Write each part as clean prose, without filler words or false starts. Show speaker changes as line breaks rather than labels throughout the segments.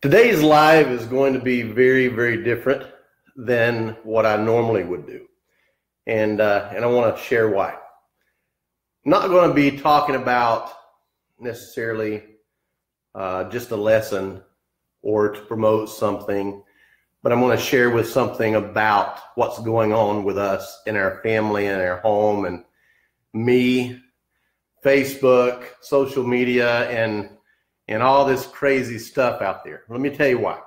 Today's live is going to be very, very different than what I normally would do. And I want to share why. I'm not going to be talking about necessarily just a lesson or to promote something, but I'm going to share with something about what's going on with us in our family and our home and me, Facebook, social media, and all this crazy stuff out there. Let me tell you why.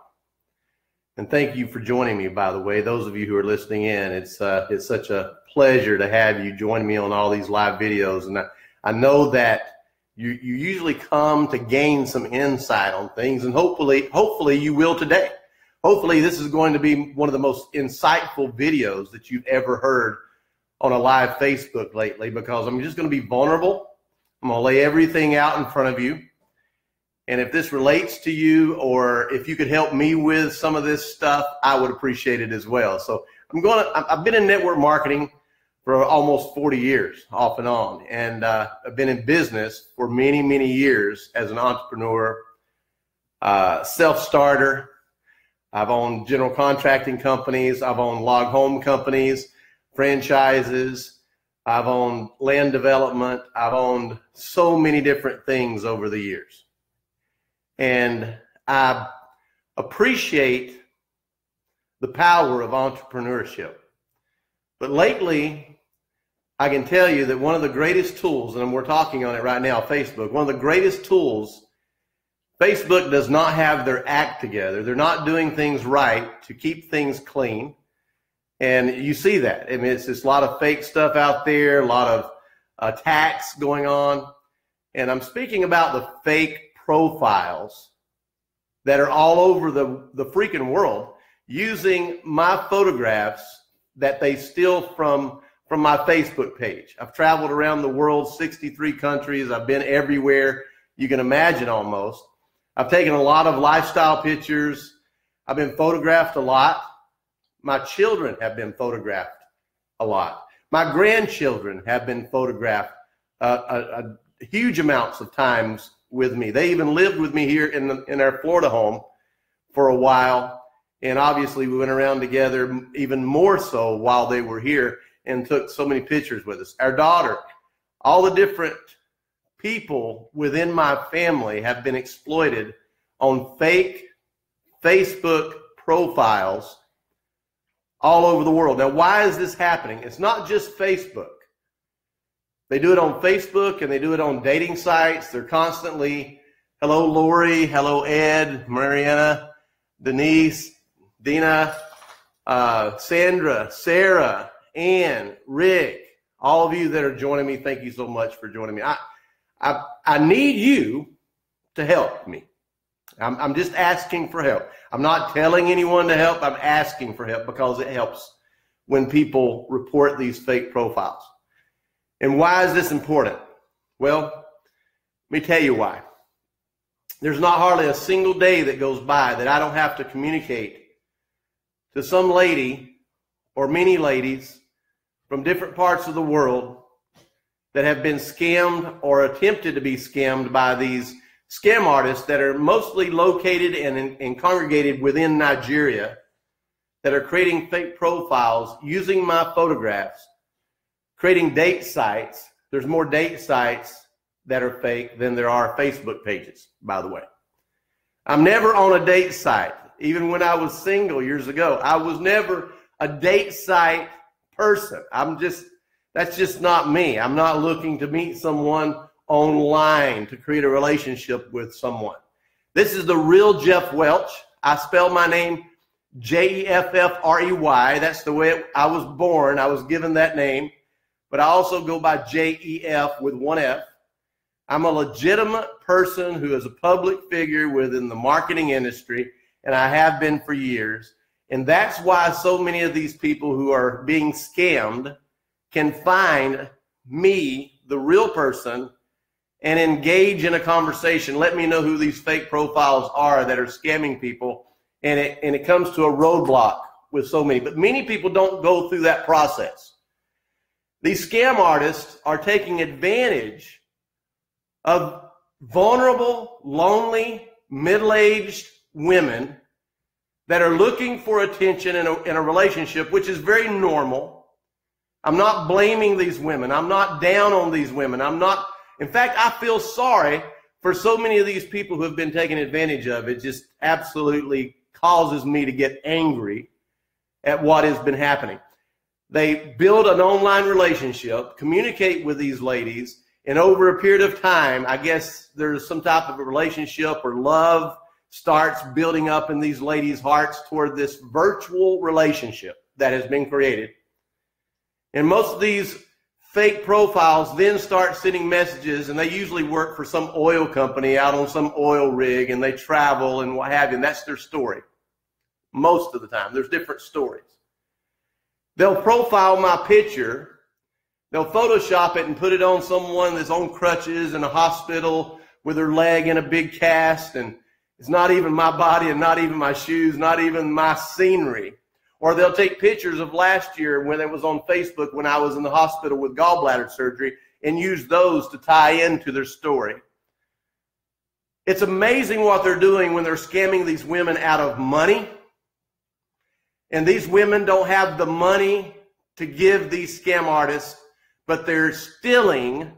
And thank you for joining me, by the way. Those of you who are listening in, it's such a pleasure to have you join me on all these live videos. And I know that you usually come to gain some insight on things, and hopefully you will today. Hopefully this is going to be one of the most insightful videos that you've ever heard on a live Facebook lately, because I'm just going to be vulnerable. I'm going to lay everything out in front of you. And if this relates to you, or if you could help me with some of this stuff, I would appreciate it as well. So I've been in network marketing for almost 40 years, off and on. And I've been in business for many, many years as an entrepreneur, self-starter. I've owned general contracting companies. I've owned log home companies, franchises. I've owned land development. I've owned so many different things over the years. And I appreciate the power of entrepreneurship. But lately, I can tell you that one of the greatest tools, and we're talking on it right now, Facebook, one of the greatest tools, Facebook does not have their act together. They're not doing things right to keep things clean. And you see that. I mean, it's just a lot of fake stuff out there, a lot of attacks going on. And I'm speaking about the fake profiles that are all over the freaking world using my photographs that they steal from my Facebook page. I've traveled around the world, 63 countries. I've been everywhere you can imagine almost. I've taken a lot of lifestyle pictures. I've been photographed a lot. My children have been photographed a lot. My grandchildren have been photographed huge amounts of times with me. They even lived with me here in our Florida home for a while. And obviously we went around together even more so while they were here and took so many pictures with us. Our daughter, all the different people within my family have been exploited on fake Facebook profiles all over the world. Now, why is this happening? It's not just Facebook. They do it on Facebook and they do it on dating sites. They're constantly, hello, Lori, hello, Ed, Mariana, Denise, Dina, Sandra, Sarah, Ann, Rick, all of you that are joining me, thank you so much for joining me. I need you to help me. I'm just asking for help. I'm not telling anyone to help. I'm asking for help because it helps when people report these fake profiles. And why is this important? Well, let me tell you why. There's not hardly a single day that goes by that I don't have to communicate to some lady or many ladies from different parts of the world that have been scammed or attempted to be scammed by these scam artists that are mostly located and congregated within Nigeria, that are creating fake profiles using my photographs, creating date sites. There's more date sites that are fake than there are Facebook pages, by the way. I'm never on a date site. Even when I was single years ago, I was never a date site person. That's just not me. I'm not looking to meet someone online to create a relationship with someone. This is the real Jeff Welch. I spell my name Jeffrey. That's the way I was born. I was given that name. But I also go by Jef with one F. I'm a legitimate person who is a public figure within the marketing industry, and I have been for years. And that's why so many of these people who are being scammed can find me, the real person, and engage in a conversation. Let me know who these fake profiles are that are scamming people. And it comes to a roadblock with so many. But many people don't go through that process. These scam artists are taking advantage of vulnerable, lonely, middle-aged women that are looking for attention in a relationship, which is very normal. I'm not blaming these women. I'm not down on these women. In fact, I feel sorry for so many of these people who have been taken advantage of. It just absolutely causes me to get angry at what has been happening. They build an online relationship, communicate with these ladies, and over a period of time, I guess there's some type of a relationship or love starts building up in these ladies' hearts toward this virtual relationship that has been created. And most of these fake profiles then start sending messages, and they usually work for some oil company out on some oil rig, and they travel and what have you, and that's their story. Most of the time, there's different stories. They'll profile my picture, they'll Photoshop it and put it on someone that's on crutches in a hospital with their leg in a big cast, and it's not even my body and not even my shoes, not even my scenery. Or they'll take pictures of last year when it was on Facebook when I was in the hospital with gallbladder surgery and use those to tie into their story. It's amazing what they're doing when they're scamming these women out of money. And these women don't have the money to give these scam artists, but they're stealing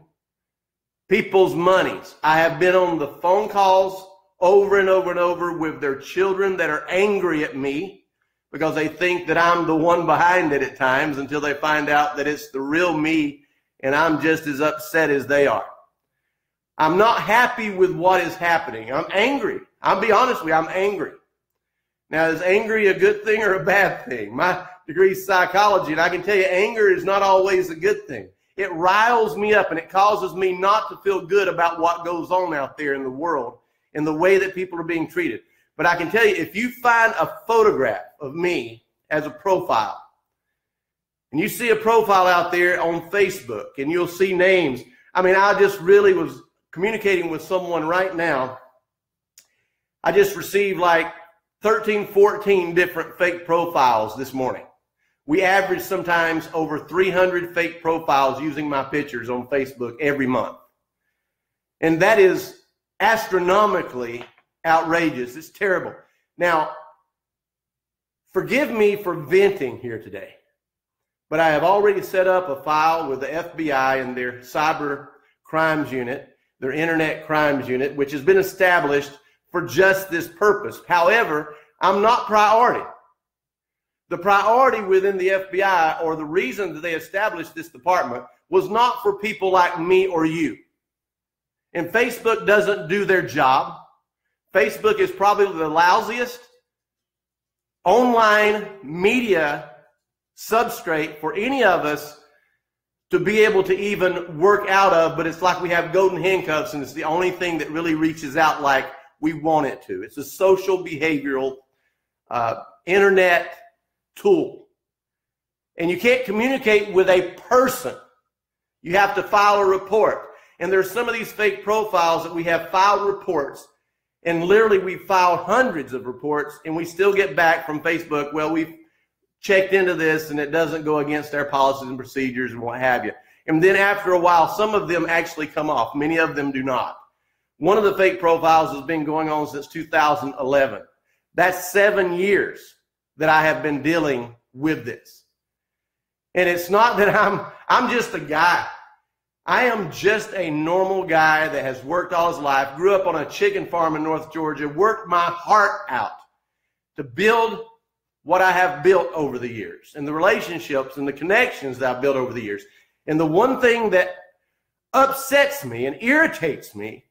people's monies. I have been on the phone calls over and over and over with their children that are angry at me because they think that I'm the one behind it at times until they find out that it's the real me and I'm just as upset as they are. I'm not happy with what is happening. I'm angry. I'll be honest with you, I'm angry. Now, is angry a good thing or a bad thing? My degree is psychology, and I can tell you anger is not always a good thing. It riles me up, and it causes me not to feel good about what goes on out there in the world and the way that people are being treated. But I can tell you, if you find a photograph of me as a profile, and you see a profile out there on Facebook, and you'll see names. I mean, I just really was communicating with someone right now. I just received like 13, 14 different fake profiles this morning. We average sometimes over 300 fake profiles using my pictures on Facebook every month. And that is astronomically outrageous. It's terrible. Now, forgive me for venting here today, but I have already set up a file with the FBI and their cyber crimes unit, their internet crimes unit, which has been established for just this purpose. However, I'm not priority. The priority within the FBI, or the reason that they established this department, was not for people like me or you. And Facebook doesn't do their job. Facebook is probably the lousiest online media substrate for any of us to be able to even work out of, but it's like we have golden handcuffs and it's the only thing that really reaches out like we want it to. It's a social behavioral internet tool. And you can't communicate with a person. You have to file a report. And there's some of these fake profiles that we have filed reports, and literally we filed hundreds of reports, and we still get back from Facebook, well, we've checked into this and it doesn't go against our policies and procedures and what have you. And then after a while, some of them actually come off. Many of them do not. One of the fake profiles has been going on since 2011. That's 7 years that I have been dealing with this. And it's not that I'm just a guy. I am just a normal guy that has worked all his life, grew up on a chicken farm in North Georgia, worked my heart out to build what I have built over the years and the relationships and the connections that I've built over the years. And the one thing that upsets me and irritates me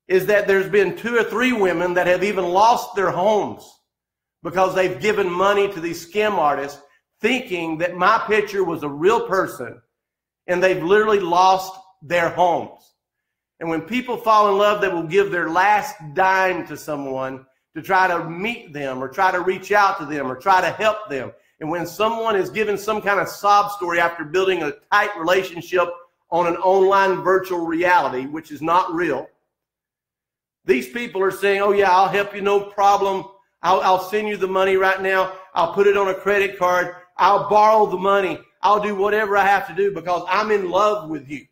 is that there's been 2 or 3 women that have even lost their homes because they've given money to these scam artists thinking that my picture was a real person, and they've literally lost their homes. And when people fall in love, they will give their last dime to someone to try to meet them or try to reach out to them or try to help them. And when someone is given some kind of sob story after building a tight relationship on an online virtual reality, which is not real, these people are saying, oh yeah, I'll help you, no problem. I'll send you the money right now. I'll put it on a credit card. I'll borrow the money. I'll do whatever I have to do because I'm in love with you.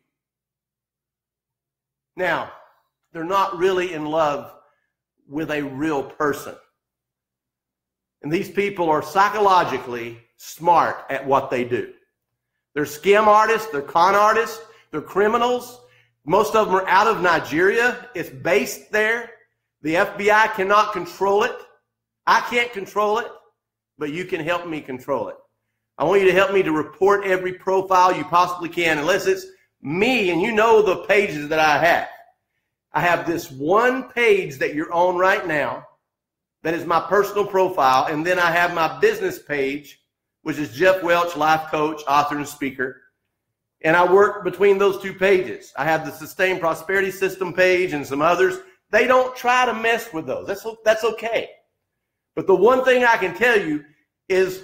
Now, they're not really in love with a real person. And these people are psychologically smart at what they do. They're scam artists, they're con artists, they're criminals. Most of them are out of Nigeria. It's based there. The FBI cannot control it. I can't control it, but you can help me control it. I want you to help me to report every profile you possibly can, unless it's me, and you know the pages that I have. I have this one page that you're on right now that is my personal profile, and then I have my business page, which is Jeff Welch, life coach, author, and speaker. And I work between those two pages. I have the Sustained Prosperity System page and some others. They don't try to mess with those. That's okay. But the one thing I can tell you is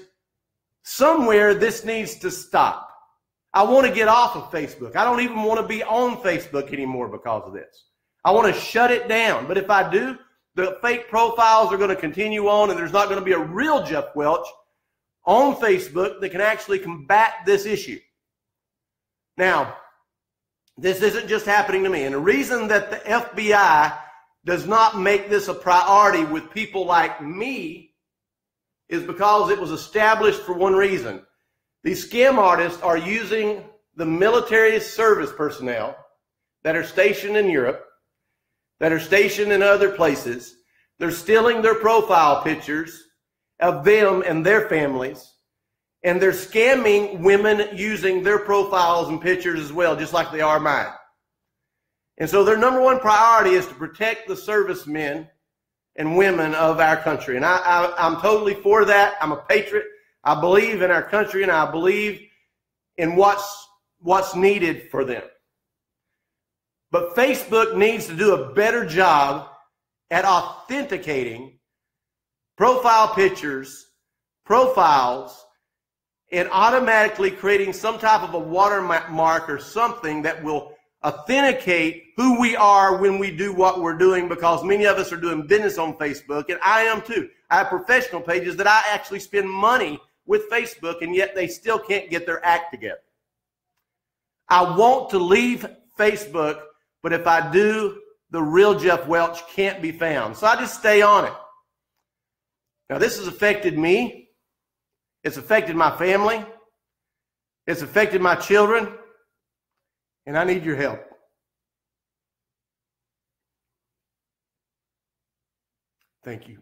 somewhere this needs to stop. I want to get off of Facebook. I don't even want to be on Facebook anymore because of this. I want to shut it down. But if I do, the fake profiles are going to continue on, and there's not going to be a real Jeff Welch on Facebook that can actually combat this issue. Now, this isn't just happening to me. And the reason that the FBI does not make this a priority with people like me is because it was established for one reason. These scam artists are using the military service personnel that are stationed in Europe, that are stationed in other places. They're stealing their profile pictures of them and their families, and they're scamming women using their profiles and pictures as well, just like they are mine. And so their number one priority is to protect the servicemen and women of our country. And I'm totally for that. I'm a patriot. I believe in our country, and I believe in what's needed for them. But Facebook needs to do a better job at authenticating profile pictures, profiles, and automatically creating some type of a watermark or something that will authenticate who we are when we do what we're doing, because many of us are doing business on Facebook, and I am too. I have professional pages that I actually spend money with Facebook, and yet they still can't get their act together. I want to leave Facebook, but if I do, the real Jeff Welch can't be found. So I just stay on it. Now, this has affected me. It's affected my family. It's affected my children. And I need your help. Thank you.